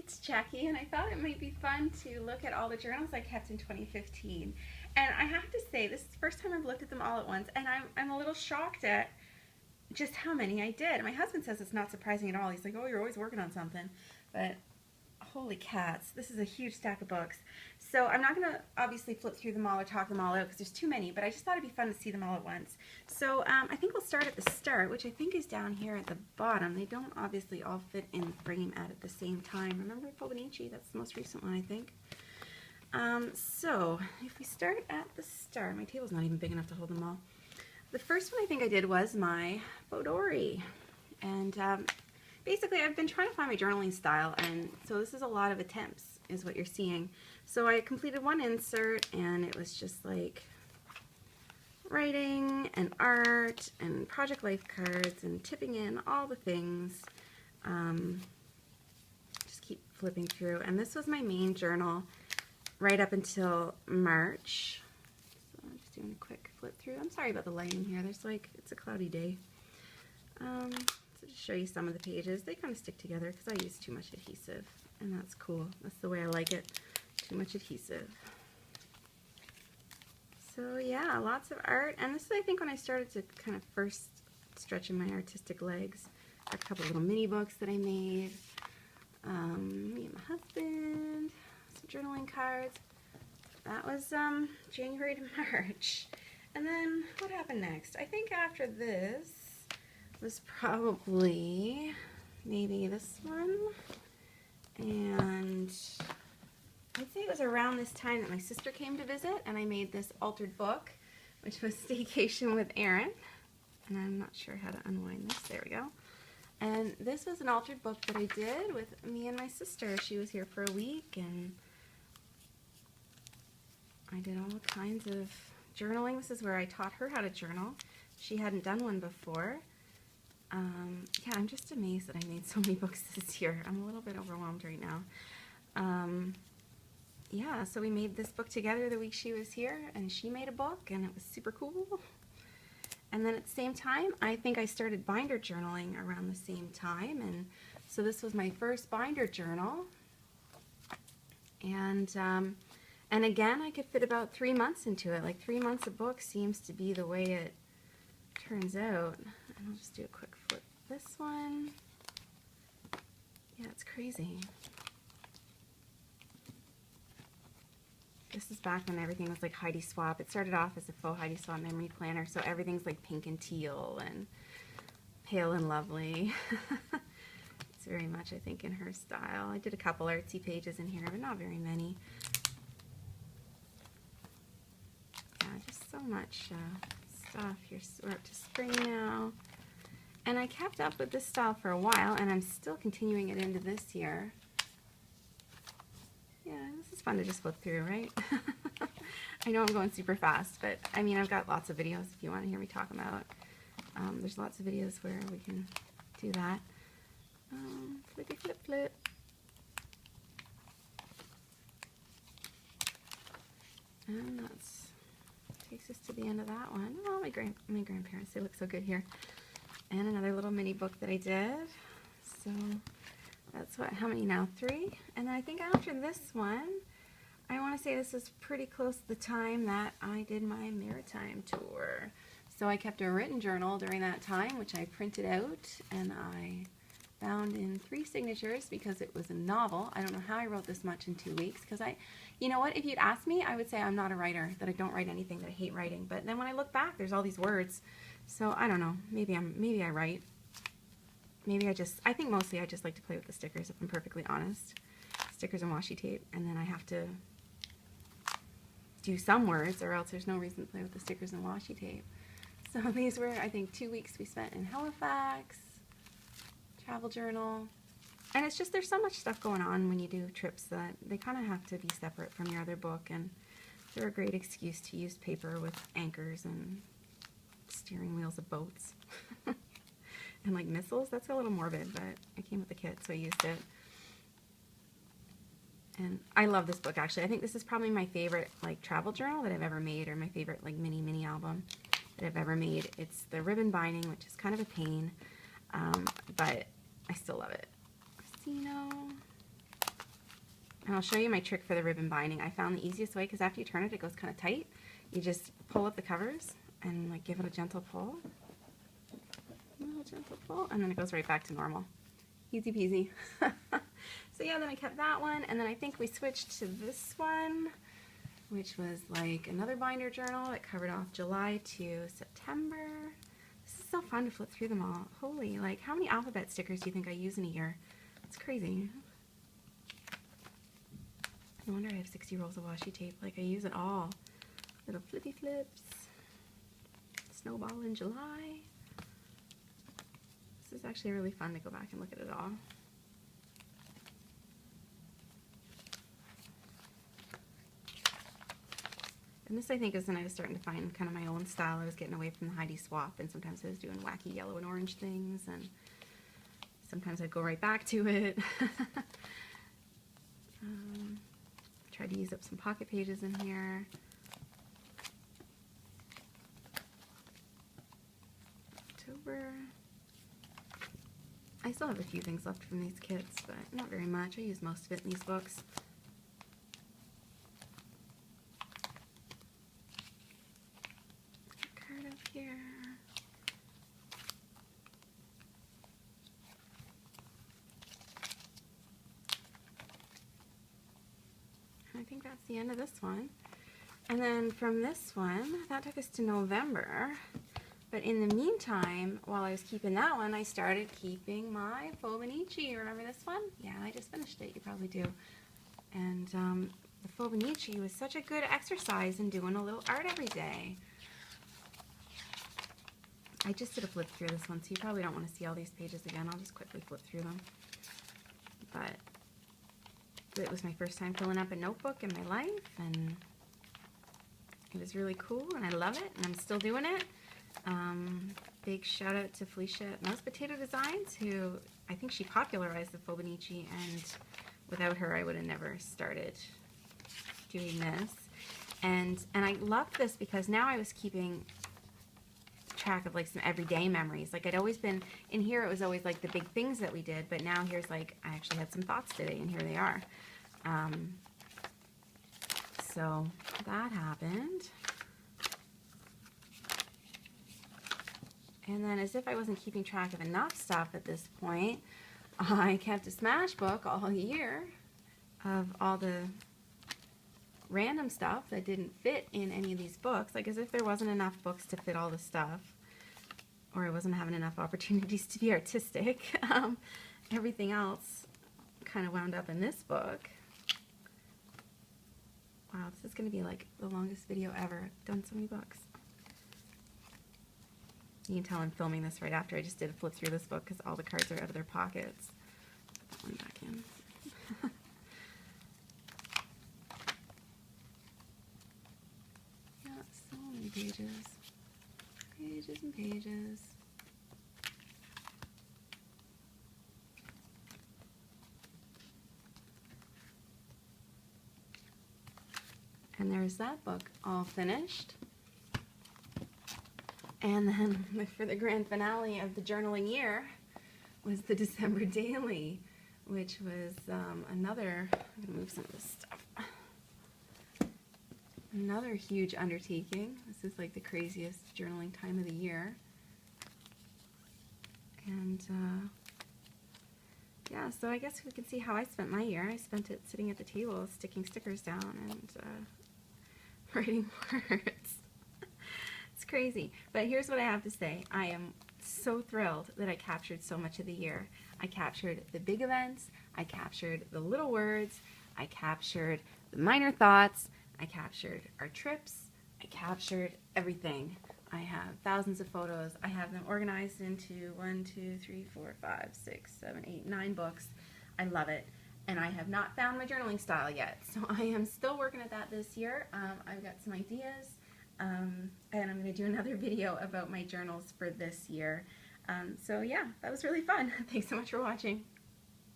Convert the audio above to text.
it's Jackie, and I thought it might be fun to look at all the journals I kept in 2015. And I have to say, this is the first time I've looked at them all at once, and I'm a little shocked at just how many I did. My husband says it's not surprising at all. He's like, oh, you're always working on something. But holy cats, this is a huge stack of books. So I'm not going to obviously flip through them all or talk them all out because there's too many, but I just thought it'd be fun to see them all at once. So I think we'll start at the start, which I think is down here at the bottom. They don't obviously all fit in the frame at the same time. Remember Hobonichi? That's the most recent one, I think. So if we start at the start, my table's not even big enough to hold them all. The first one I think I did was my Bodori. And basically I've been trying to find my journaling style, and so this is a lot of attempts is what you're seeing. So I completed one insert, and it was just like writing and art and project life cards and tipping in all the things. Just keep flipping through, and this was my main journal right up until March. So I'm just doing a quick flip through. I'm sorry about the lighting here. There's like, it's a cloudy day. So to show you some of the pages, they kind of stick together because I use too much adhesive, and that's cool. That's the way I like it. Too much adhesive. So yeah, lots of art, and this is I think when I started to kind of first stretch in my artistic legs. A couple little mini books that I made. Me and my husband. Some journaling cards. That was January to March. And then what happened next? I think after this was probably maybe this one, and I'd say it was around this time that my sister came to visit, and I made this altered book, which was Staycation with Erin. And I'm not sure how to unwind this. There we go. And this was an altered book that I did with me and my sister. She was here for a week, and I did all kinds of journaling. This is where I taught her how to journal. She hadn't done one before. Yeah, I'm just amazed that I made so many books this year. I'm a little bit overwhelmed right now. Yeah, so we made this book together the week she was here, and she made a book, and it was super cool. And then at the same time, I think I started binder journaling around the same time, and so this was my first binder journal. And again, I could fit about 3 months into it. Like 3 months a book seems to be the way it turns out. And I'll just do a quick flip. This one, yeah, it's crazy. This is back when everything was like Heidi Swapp. It started off as a faux Heidi Swapp memory planner, so everything's like pink and teal and pale and lovely. It's very much, I think, in her style. I did a couple artsy pages in here, but not very many. Yeah, just so much stuff. We're up to spring now. And I kept up with this style for a while, and I'm still continuing it into this year. Yeah, this is fun to just flip through, right? I know I'm going super fast, but I mean, I've got lots of videos if you want to hear me talk about. There's lots of videos where we can do that. Flippy flip flip. And that takes us to the end of that one. Oh, my grandparents, they look so good here. And another little mini book that I did. So that's what, how many now? 3? And then I think after this one, I want to say this is pretty close to the time that I did my Maritime tour. So I kept a written journal during that time, which I printed out, and I bound in 3 signatures because it was a novel. I don't know how I wrote this much in 2 weeks, because you know what, if you'd asked me, I would say I'm not a writer, that I don't write anything, that I hate writing. But then when I look back, there's all these words. So I don't know, maybe I write. Maybe I think mostly I just like to play with the stickers, if I'm perfectly honest. Stickers and washi tape, and then I have to do some words, or else there's no reason to play with the stickers and washi tape. So these were, I think, 2 weeks we spent in Halifax, travel journal. And it's just, there's so much stuff going on when you do trips that they kind of have to be separate from your other book, and they're a great excuse to use paper with anchors and steering wheels of boats. And like missiles, that's a little morbid, but I came with the kit, so I used it. And I love this book, actually. I think this is probably my favorite like travel journal that I've ever made, or my favorite like mini album that I've ever made. It's the ribbon binding, which is kind of a pain, but I still love it. Orsino. And I'll show you my trick for the ribbon binding. I found the easiest way, because after you turn it, it goes kind of tight. You just pull up the covers and like give it a gentle pull. A little gentle pull, and then it goes right back to normal. Easy peasy. So yeah, then I kept that one, and then I think we switched to this one, which was like another binder journal that covered off July to September. This is so fun to flip through them all. Holy, like how many alphabet stickers do you think I use in a year? It's crazy. No wonder I have 60 rolls of washi tape. Like I use it all. Little flippy flips. Snowball in July. This is actually really fun to go back and look at it all. And this, I think, is when I was starting to find kind of my own style. I was getting away from the Heidi Swapp, and sometimes I was doing wacky yellow and orange things, and sometimes I'd go right back to it. Tried to use up some pocket pages in here. October. I still have a few things left from these kits, but not very much. I use most of it in these books. Here. I think that's the end of this one. And then from this one, that took us to November. But in the meantime, while I was keeping that one, I started keeping my Fauxbonichi. Remember this one? Yeah, I just finished it. You probably do. And the Fauxbonichi was such a good exercise in doing a little art every day. I just did a flip through this one, so you probably don't want to see all these pages again. I'll just quickly flip through them. But it was my first time filling up a notebook in my life, and it was really cool, and I love it, and I'm still doing it. Big shout out to Felicia at Mouse Potato Designs, who I think she popularized the Fauxbonichi, and without her I would have never started doing this. And I loved this because now I was keeping track of like some everyday memories. Like I'd always been in here, it was always like the big things that we did, but now here's like I actually had some thoughts today, and here they are. So that happened. And then, as if I wasn't keeping track of enough stuff at this point, I kept a smash book all year of all the random stuff that didn't fit in any of these books, like as if there wasn't enough books to fit all the stuff, or I wasn't having enough opportunities to be artistic. Everything else kind of wound up in this book. Wow, this is going to be like the longest video ever. I've done so many books. You can tell I'm filming this right after I just did a flip through this book because all the cards are out of their pockets. Put that one back in. Yeah, so many pages. Pages and pages. And there's that book all finished. And then for the grand finale of the journaling year was the December Daily, which was another, I'm going to move some of this stuff, another huge undertaking. This is like the craziest journaling time of the year. And yeah, so I guess we can see how I spent my year. I spent it sitting at the table, sticking stickers down and writing words. It's crazy. But here's what I have to say. I am so thrilled that I captured so much of the year. I captured the big events. I captured the little words. I captured the minor thoughts. I captured our trips. I captured everything. I have thousands of photos. I have them organized into 1, 2, 3, 4, 5, 6, 7, 8, 9 books. I love it. And I have not found my journaling style yet. So I am still working at that this year. I've got some ideas. And I'm going to do another video about my journals for this year. So yeah, that was really fun. Thanks so much for watching.